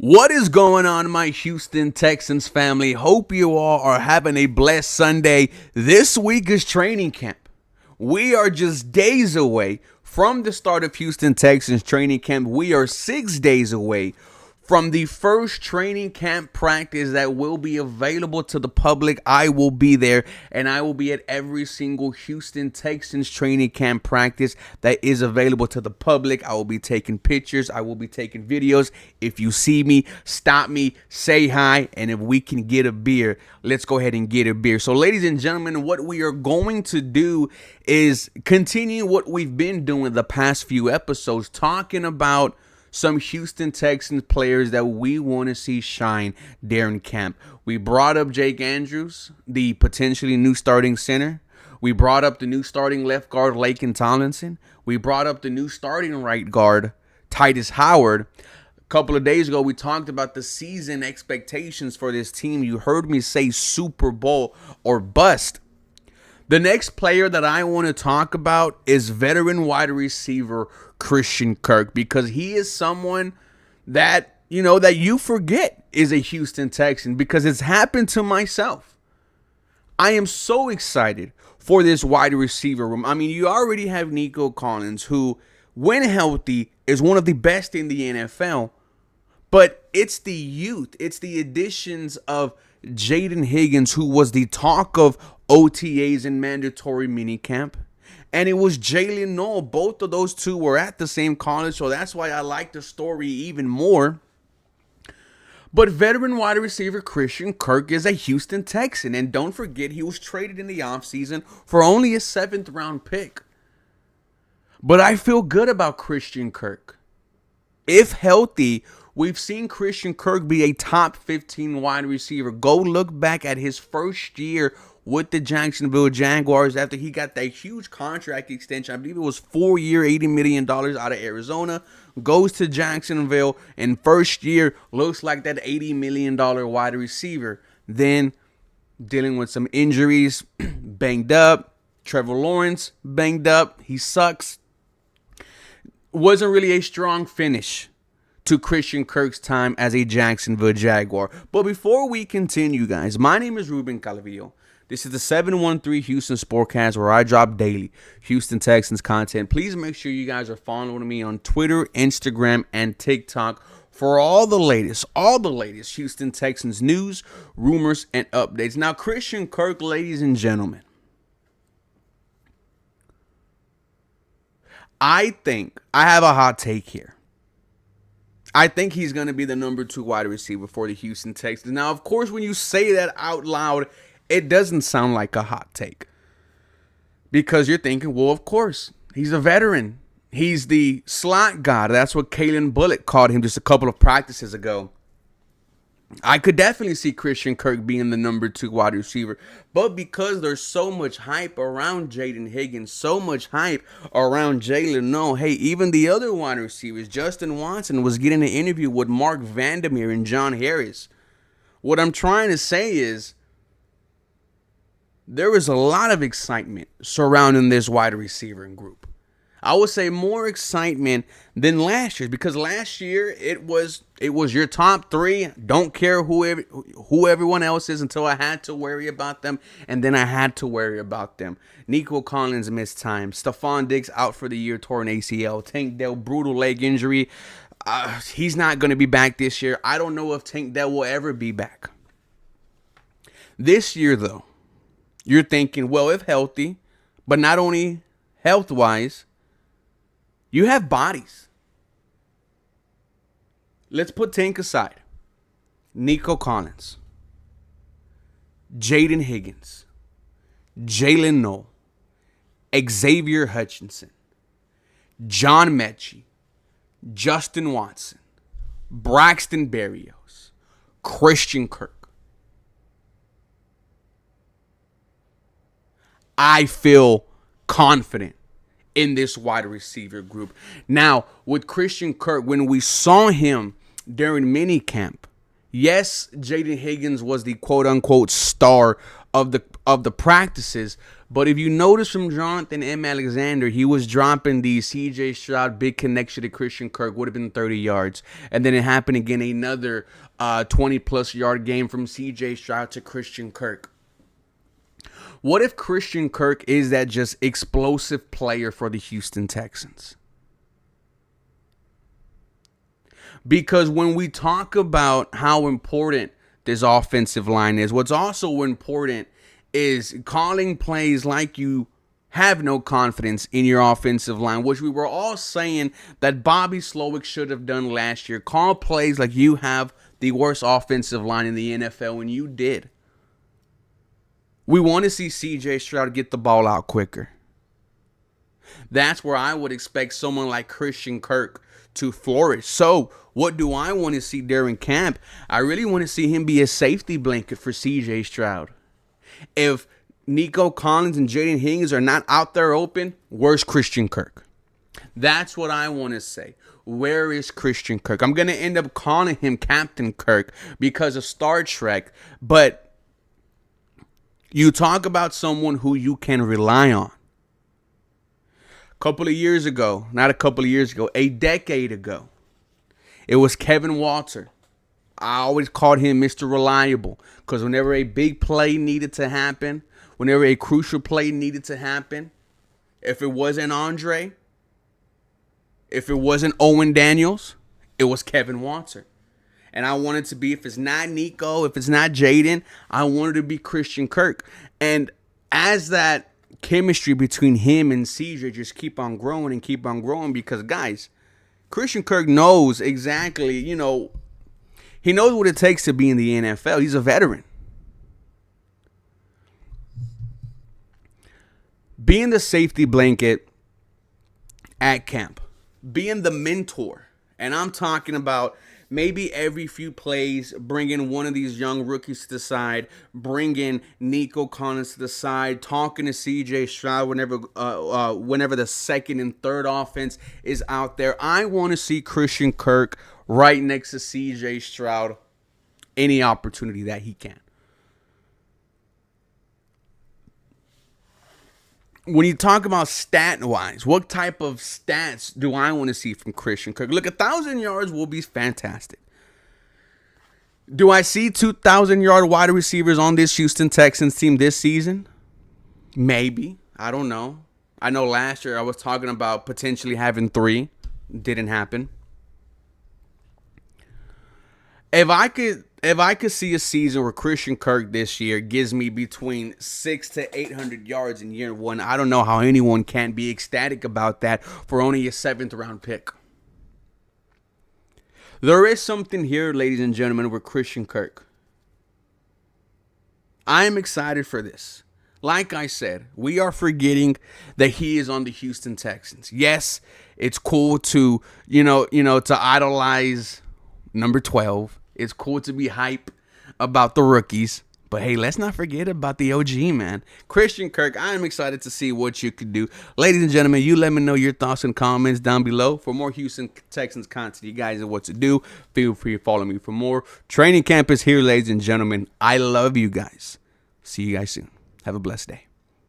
What is going on, my Houston Texans family? Hope you all are having a blessed Sunday. This week is training camp. We are just days away from the start of Houston Texans training camp. We are 6 days away from the first training camp practice that will be available to the public. I will be there, and I will be at every single Houston Texans training camp practice that is available to the public. I will be taking pictures. I will be taking videos. If you see me, stop me, say hi, and if we can get a beer, let's go ahead and get a beer. So, ladies and gentlemen, what we are going to do is continue what we've been doing the past few episodes, talking about some Houston Texans players that we want to see shine during camp. We brought up Jake Andrews, the potentially new starting center. We brought up the new starting left guard, Laken Tomlinson. We brought up the new starting right guard, Titus Howard. A couple of days ago, we talked about the season expectations for this team. You heard me say Super Bowl or bust. The next player that I want to talk about is veteran wide receiver Christian Kirk, because he is someone that, that you forget is a Houston Texan, because it's happened to myself. I am so excited for this wide receiver room. I mean, you already have Nico Collins, who, when healthy, is one of the best in the NFL. But it's the youth. It's the additions of Jaden Higgins, who was the talk of OTAs and mandatory minicamp. And it was Jalen Noel. Both of those two were at the same college, so that's why I like the story even more. But veteran wide receiver Christian Kirk is a Houston Texan. And don't forget, he was traded in the offseason for only a 7th round pick. But I feel good about Christian Kirk. If healthy, we've seen Christian Kirk be a top 15 wide receiver. Go look back at his first year with the Jacksonville Jaguars after he got that huge contract extension. I believe it was 4-year, $80 million out of Arizona. Goes to Jacksonville, and first year looks like that $80 million wide receiver. Then dealing with some injuries, banged up. Trevor Lawrence, banged up. He sucks. Wasn't really a strong finish to Christian Kirk's time as a Jacksonville Jaguar. But before we continue, guys, my name is Ruben Calvillo. This is the 713 Houston Sportcast, where I drop daily Houston Texans content. Please make sure you guys are following me on Twitter, Instagram, and TikTok for all the latest Houston Texans news, rumors, and updates. Now, Christian Kirk, ladies and gentlemen, I think I have a hot take here. I think he's going to be the number 2 wide receiver for the Houston Texans. Now, of course, when you say that out loud, it doesn't sound like a hot take, because you're thinking, well, of course, he's a veteran. He's the slot god. That's what Kalen Bullock called him just a couple of practices ago. I could definitely see Christian Kirk being the number 2 wide receiver. But because there's so much hype around Jaden Higgins, so much hype around Jalen Noel, hey, even the other wide receivers, Justin Watson was getting an interview with Mark Vandermeer and John Harris. What I'm trying to say is, there is a lot of excitement surrounding this wide receiver group. I would say more excitement than last year, because last year it was your top 3. Don't care who everyone else is until I had to worry about them, and then I had to worry about them. Nico Collins missed time. Stephon Diggs out for the year, torn ACL. Tank Dell, brutal leg injury. He's not going to be back this year. I don't know if Tank Dell will ever be back. This year, though, you're thinking, well, if healthy, but not only health-wise, you have bodies. Let's put Tank aside. Nico Collins, Jaden Higgins, Jalen Noel, Xavier Hutchinson, John Mechie, Justin Watson, Braxton Berrios, Christian Kirk. I feel confident in this wide receiver group. Now, with Christian Kirk, when we saw him during minicamp, yes, Jaden Higgins was the quote-unquote star of the practices, But if you notice from Jonathan M. Alexander, he was dropping the C.J. Stroud big connection to Christian Kirk, would have been 30 yards. And then it happened again, another 20-plus yard game from C.J. Stroud to Christian Kirk. What if Christian Kirk is that just explosive player for the Houston Texans? Because when we talk about how important this offensive line is, what's also important is calling plays like you have no confidence in your offensive line, which we were all saying that Bobby Slowick should have done last year. Call plays like you have the worst offensive line in the NFL, and you did. We want to see C.J. Stroud get the ball out quicker. That's where I would expect someone like Christian Kirk to flourish. So what do I want to see during camp? I really want to see him be a safety blanket for C.J. Stroud. If Nico Collins and Jaden Higgins are not out there open, where's Christian Kirk? That's what I want to say. Where is Christian Kirk? I'm going to end up calling him Captain Kirk because of Star Trek, but you talk about someone who you can rely on. A decade ago, it was Kevin Walter. I always called him Mr. Reliable because whenever a big play needed to happen, whenever a crucial play needed to happen, if it wasn't Andre, if it wasn't Owen Daniels, it was Kevin Walter. And I wanted to be, if it's not Nico, if it's not Jaden, I wanted to be Christian Kirk. And as that chemistry between him and CJ just keep on growing because, guys, Christian Kirk knows exactly, he knows what it takes to be in the NFL. He's a veteran. Being the safety blanket at camp, being the mentor, and I'm talking about maybe every few plays, bringing one of these young rookies to the side, bringing Nico Collins to the side, talking to C.J. Stroud whenever the second and third offense is out there. I want to see Christian Kirk right next to C.J. Stroud any opportunity that he can. When you talk about stat-wise, what type of stats do I want to see from Christian Kirk? Look, 1,000 yards will be fantastic. Do I see 2,000-yard wide receivers on this Houston Texans team this season? Maybe. I don't know. I know last year I was talking about potentially having 3. Didn't happen. If I could see a season where Christian Kirk this year gives me between 600 to 800 yards in year one, I don't know how anyone can be ecstatic about that for only a 7th round pick. There is something here, ladies and gentlemen, with Christian Kirk. I am excited for this. Like I said, we are forgetting that he is on the Houston Texans. Yes, it's cool to, to idolize number 12. It's cool to be hype about the rookies. But hey, let's not forget about the OG, man. Christian Kirk, I am excited to see what you can do. Ladies and gentlemen, you let me know your thoughts and comments down below. For more Houston Texans content, you guys know what to do. Feel free to follow me for more. Training camp is here, ladies and gentlemen. I love you guys. See you guys soon. Have a blessed day.